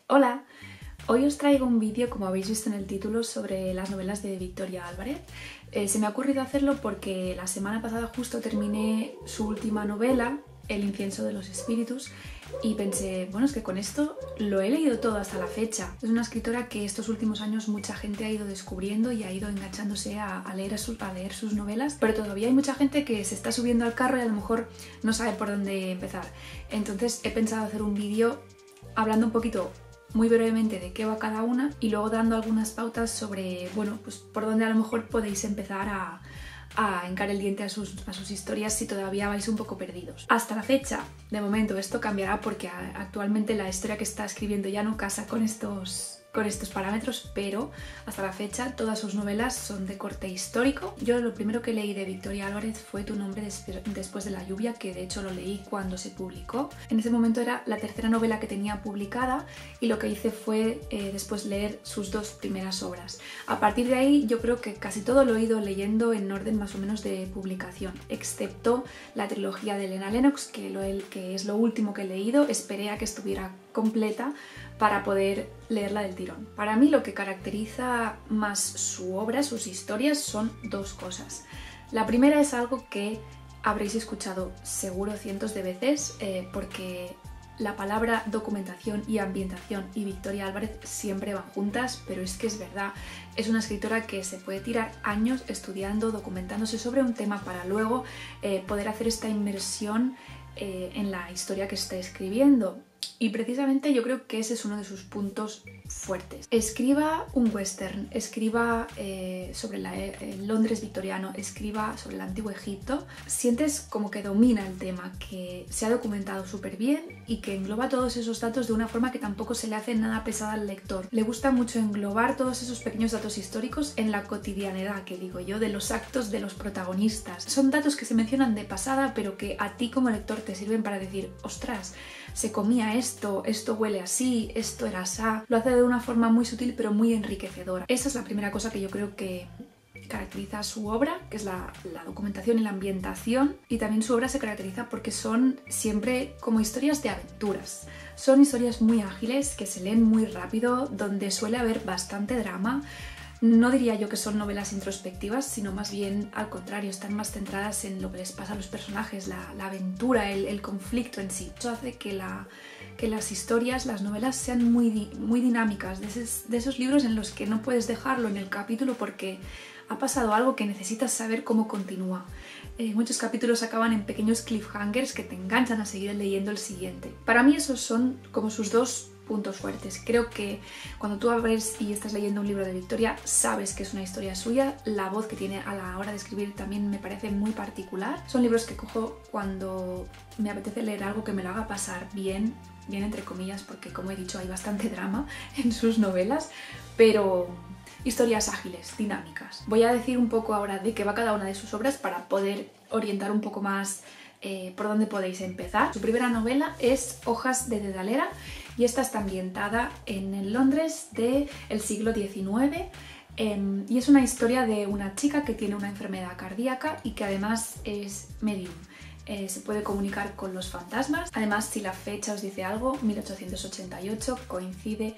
Hola, hoy os traigo un vídeo, como habéis visto en el título, sobre las novelas de Victoria Álvarez. Se me ha ocurrido hacerlo porque la semana pasada justo terminé su última novela, El incienso de los espíritus, y pensé, bueno, es que con esto lo he leído todo hasta la fecha. Es una escritora que estos últimos años mucha gente ha ido descubriendo y ha ido enganchándose a leer sus novelas, pero todavía hay mucha gente que se está subiendo al carro y a lo mejor no sabe por dónde empezar. Entonces he pensado hacer un vídeo hablando un poquito muy brevemente de qué va cada una y luego dando algunas pautas sobre, bueno, pues por dónde a lo mejor podéis empezar a hincar el diente a sus historias si todavía vais un poco perdidos. Hasta la fecha, de momento, esto cambiará porque actualmente la historia que está escribiendo ya no casa con estos parámetros, pero hasta la fecha todas sus novelas son de corte histórico. Yo lo primero que leí de Victoria Álvarez fue Tu nombre después de la lluvia, que de hecho lo leí cuando se publicó. En ese momento era la tercera novela que tenía publicada y lo que hice fue después leer sus dos primeras obras. A partir de ahí yo creo que casi todo lo he ido leyendo en orden más o menos de publicación, excepto la trilogía de Elena Lennox, que es lo último que he leído. Esperé a que estuviera completa para poder leerla del tirón. Para mí lo que caracteriza más su obra, sus historias, son dos cosas. La primera es algo que habréis escuchado seguro cientos de veces, porque la palabra documentación y ambientación y Victoria Álvarez siempre van juntas, pero es que es verdad. Es una escritora que se puede tirar años estudiando, documentándose sobre un tema para luego poder hacer esta inmersión en la historia que está escribiendo. Y precisamente yo creo que ese es uno de sus puntos fuertes. Escriba un western, escriba sobre el Londres victoriano, escriba sobre el antiguo Egipto, sientes como que domina el tema, que se ha documentado súper bien y que engloba todos esos datos de una forma que tampoco se le hace nada pesada al lector. Le gusta mucho englobar todos esos pequeños datos históricos en la cotidianidad, que digo yo, de los actos de los protagonistas. Son datos que se mencionan de pasada, pero que a ti como lector te sirven para decir, ostras, se comía esto huele así, esto era así. Lo hace de una forma muy sutil pero muy enriquecedora. Esa es la primera cosa que yo creo que caracteriza a su obra, que es la documentación y la ambientación. Y también su obra se caracteriza porque son siempre como historias de aventuras. Son historias muy ágiles, que se leen muy rápido, donde suele haber bastante drama. No diría yo que son novelas introspectivas, sino más bien al contrario, están más centradas en lo que les pasa a los personajes, la aventura, el conflicto en sí. Eso hace que las historias, las novelas sean muy dinámicas, de esos libros en los que no puedes dejarlo en el capítulo porque ha pasado algo que necesitas saber cómo continúa. Muchos capítulos acaban en pequeños cliffhangers que te enganchan a seguir leyendo el siguiente. Para mí esos son como sus dos puntos fuertes. Creo que cuando tú abres y estás leyendo un libro de Victoria, sabes que es una historia suya. La voz que tiene a la hora de escribir también me parece muy particular. Son libros que cojo cuando me apetece leer algo que me lo haga pasar bien entre comillas, porque como he dicho hay bastante drama en sus novelas, pero historias ágiles, dinámicas. Voy a decir un poco ahora de qué va cada una de sus obras para poder orientar un poco más por dónde podéis empezar. Su primera novela es Hojas de Dedalera y esta está ambientada en el Londres del siglo XIX y es una historia de una chica que tiene una enfermedad cardíaca y que además es medium. Se puede comunicar con los fantasmas. Además, si la fecha os dice algo, 1888 coincide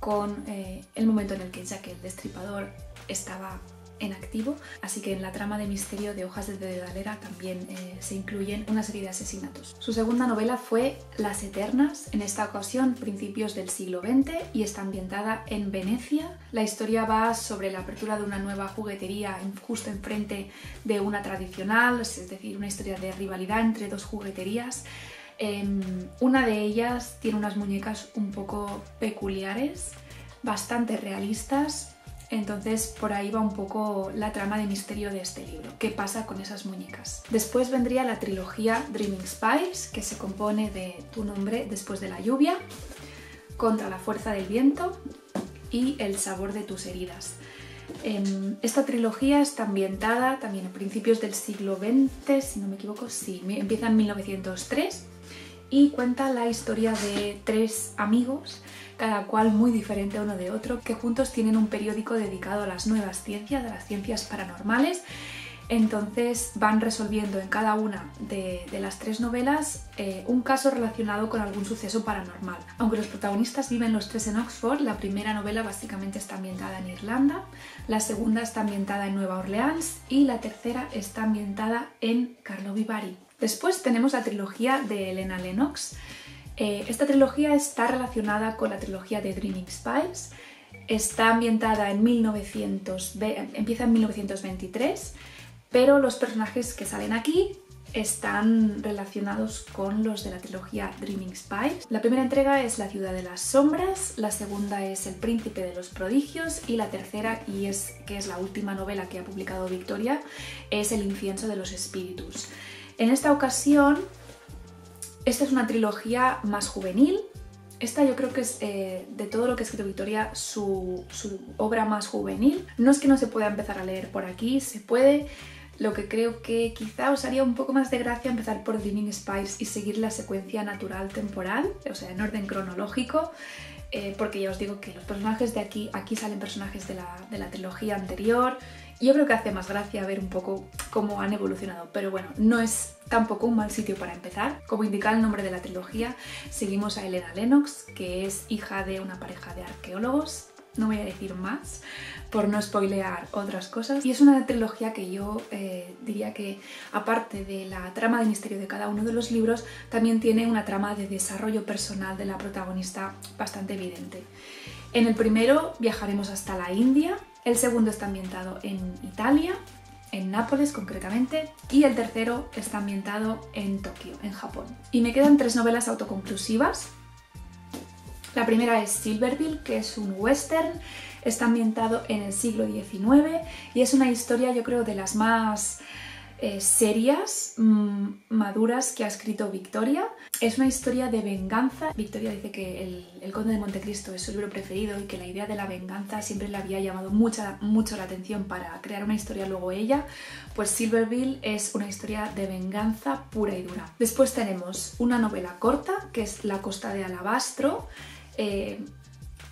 con el momento en el que Jack el Destripador estaba en activo, así que en la trama de misterio de Hojas de Dedalera también se incluyen una serie de asesinatos. Su segunda novela fue Las Eternas, en esta ocasión principios del siglo XX, y está ambientada en Venecia. La historia va sobre la apertura de una nueva juguetería justo enfrente de una tradicional, es decir, una historia de rivalidad entre dos jugueterías. Una de ellas tiene unas muñecas un poco peculiares, bastante realistas. Entonces por ahí va un poco la trama de misterio de este libro. ¿Qué pasa con esas muñecas? Después vendría la trilogía Dreaming Spies, que se compone de Tu nombre después de la lluvia, Contra la fuerza del viento y El sabor de tus heridas. Esta trilogía está ambientada también a principios del siglo XX, si no me equivoco, sí, empieza en 1903 y cuenta la historia de tres amigos, cada cual muy diferente uno de otro, que juntos tienen un periódico dedicado a las nuevas ciencias, a las ciencias paranormales, Entonces van resolviendo en cada una de las 3 novelas un caso relacionado con algún suceso paranormal. Aunque los protagonistas viven los 3 en Oxford, la primera novela básicamente está ambientada en Irlanda, la segunda está ambientada en Nueva Orleans y la tercera está ambientada en Karlovy Vary. Después tenemos la trilogía de Elena Lennox. Esta trilogía está relacionada con la trilogía de Dreaming Spies. Está ambientada en empieza en 1923, pero los personajes que salen aquí están relacionados con los de la trilogía Dreaming Spies. La primera entrega es La ciudad de las sombras, la segunda es El príncipe de los prodigios y la tercera, que es la última novela que ha publicado Victoria, es El incienso de los espíritus. En esta ocasión, esta es una trilogía más juvenil. Esta yo creo que es, de todo lo que ha escrito Victoria, su obra más juvenil. No es que no se pueda empezar a leer por aquí, se puede. Lo que creo que quizá os haría un poco más de gracia empezar por Dreaming Spies y seguir la secuencia natural temporal, o sea, en orden cronológico, porque ya os digo que los personajes de aquí salen personajes de la trilogía anterior. Yo creo que hace más gracia ver un poco cómo han evolucionado, pero bueno, no es tampoco un mal sitio para empezar. Como indica el nombre de la trilogía, seguimos a Elena Lennox, que es hija de una pareja de arqueólogos. No voy a decir más por no spoilear otras cosas. Y es una trilogía que yo diría que, aparte de la trama de misterio de cada uno de los libros, también tiene una trama de desarrollo personal de la protagonista bastante evidente. En el primero viajaremos hasta la India, el segundo está ambientado en Italia, en Nápoles concretamente, y el tercero está ambientado en Tokio, en Japón. Y me quedan 3 novelas autoconclusivas. La primera es Silverville, que es un western, está ambientado en el siglo XIX y es una historia, yo creo, de las más serias, maduras que ha escrito Victoria. Es una historia de venganza. Victoria dice que El Conde de Montecristo es su libro preferido y que la idea de la venganza siempre le había llamado mucho la atención para crear una historia luego ella. Pues Silverville es una historia de venganza pura y dura. Después tenemos una novela corta, que es La costa de Alabastro.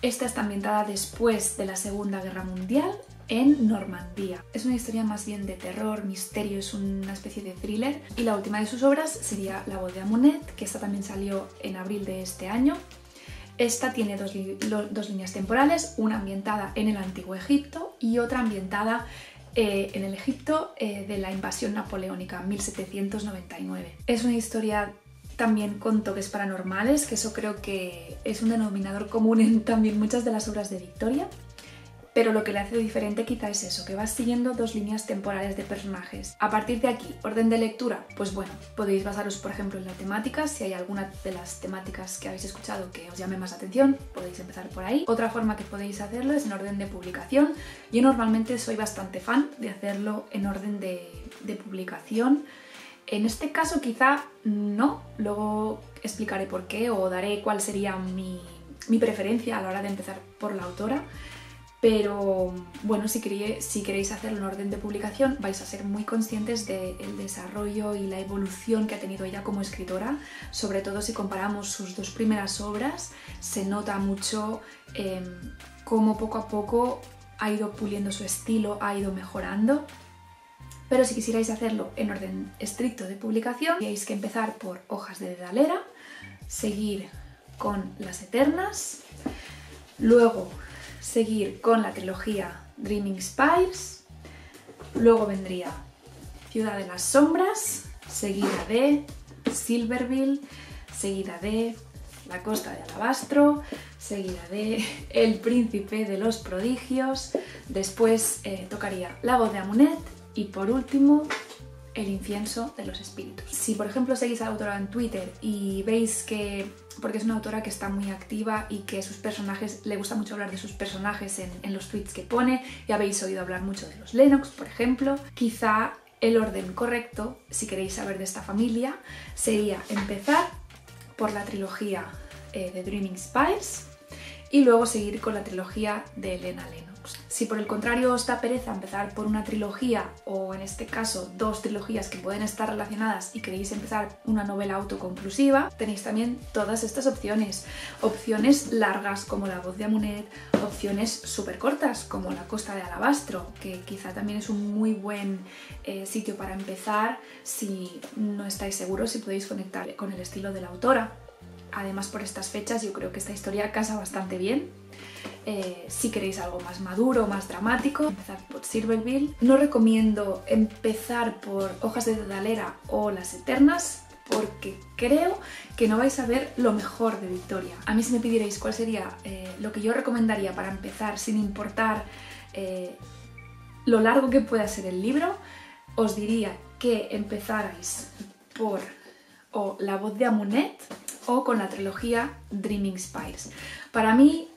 Esta está ambientada después de la Segunda Guerra Mundial en Normandía. Es una historia más bien de terror, misterio, es una especie de thriller. Y la última de sus obras sería La voz de Amunet, que esta también salió en abril de este año. Esta tiene dos líneas temporales, una ambientada en el Antiguo Egipto y otra ambientada en el Egipto de la invasión napoleónica, 1799. Es una historia también con toques paranormales, que eso creo que es un denominador común en también muchas de las obras de Victoria, pero lo que le hace diferente quizá es eso, que va siguiendo 2 líneas temporales de personajes. A partir de aquí, orden de lectura, pues bueno, podéis basaros por ejemplo en la temática. Si hay alguna de las temáticas que habéis escuchado que os llame más atención, podéis empezar por ahí. Otra forma que podéis hacerlo es en orden de publicación. Yo normalmente soy bastante fan de hacerlo en orden de publicación. En este caso quizá no, luego explicaré por qué o daré cuál sería mi preferencia a la hora de empezar por la autora, pero bueno, si queréis hacerlo en orden de publicación vais a ser muy conscientes del desarrollo y la evolución que ha tenido ella como escritora. Sobre todo si comparamos sus 2 primeras obras, se nota mucho cómo poco a poco ha ido puliendo su estilo, ha ido mejorando. Pero si quisierais hacerlo en orden estricto de publicación, tendríais que empezar por Hojas de Dedalera, seguir con Las Eternas, luego seguir con la trilogía Dreaming Spies, luego vendría Ciudad de las Sombras, seguida de Silverville, seguida de La costa de Alabastro, seguida de El príncipe de los prodigios, después tocaría La voz de Amunet, y por último, El incienso de los espíritus. Si por ejemplo seguís a la autora en Twitter y veis que, porque es una autora que está muy activa y que sus personajes, le gusta mucho hablar de sus personajes en los tweets que pone, y habéis oído hablar mucho de los Lennox, por ejemplo, quizá el orden correcto, si queréis saber de esta familia, sería empezar por la trilogía de Dreaming Spies y luego seguir con la trilogía de Elena Lennox. Si por el contrario os da pereza empezar por una trilogía o en este caso 2 trilogías que pueden estar relacionadas y queréis empezar una novela autoconclusiva, tenéis también todas estas opciones. Opciones largas como La voz de Amunet, opciones súper cortas como La costa de Alabastro, que quizá también es un muy buen sitio para empezar si no estáis seguros si podéis conectar con el estilo de la autora. Además, por estas fechas yo creo que esta historia casa bastante bien. Si queréis algo más maduro, más dramático, empezad por Silverville. No recomiendo empezar por Hojas de Dedalera o Las Eternas porque creo que no vais a ver lo mejor de Victoria. A mí si me pidierais cuál sería lo que yo recomendaría para empezar sin importar lo largo que pueda ser el libro, os diría que empezarais por o La voz de Amunet o con la trilogía Dreaming Spires. Para mí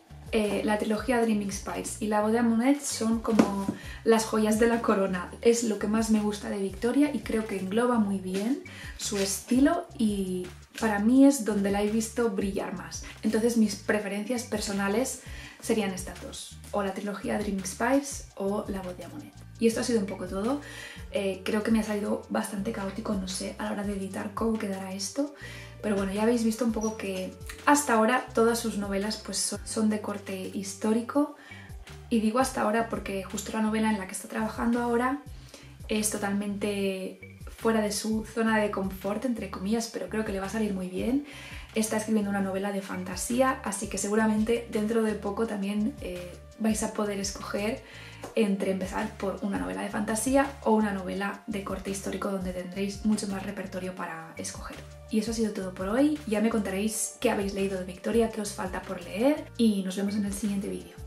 la trilogía Dreaming Spires y La voz de Amunet son como las joyas de la corona. Es lo que más me gusta de Victoria y creo que engloba muy bien su estilo y para mí es donde la he visto brillar más. Entonces mis preferencias personales serían estas dos, o la trilogía Dreaming Spires o La voz de Amunet. Y esto ha sido un poco todo. Creo que me ha salido bastante caótico, no sé a la hora de editar cómo quedará esto. Pero bueno, ya habéis visto un poco que hasta ahora todas sus novelas pues son de corte histórico. Y digo hasta ahora porque justo la novela en la que está trabajando ahora es totalmente fuera de su zona de confort, entre comillas, pero creo que le va a salir muy bien. Está escribiendo una novela de fantasía, así que seguramente dentro de poco también vais a poder escoger entre empezar por una novela de fantasía o una novela de corte histórico donde tendréis mucho más repertorio para escoger. Y eso ha sido todo por hoy. Ya me contaréis qué habéis leído de Victoria, qué os falta por leer y nos vemos en el siguiente vídeo.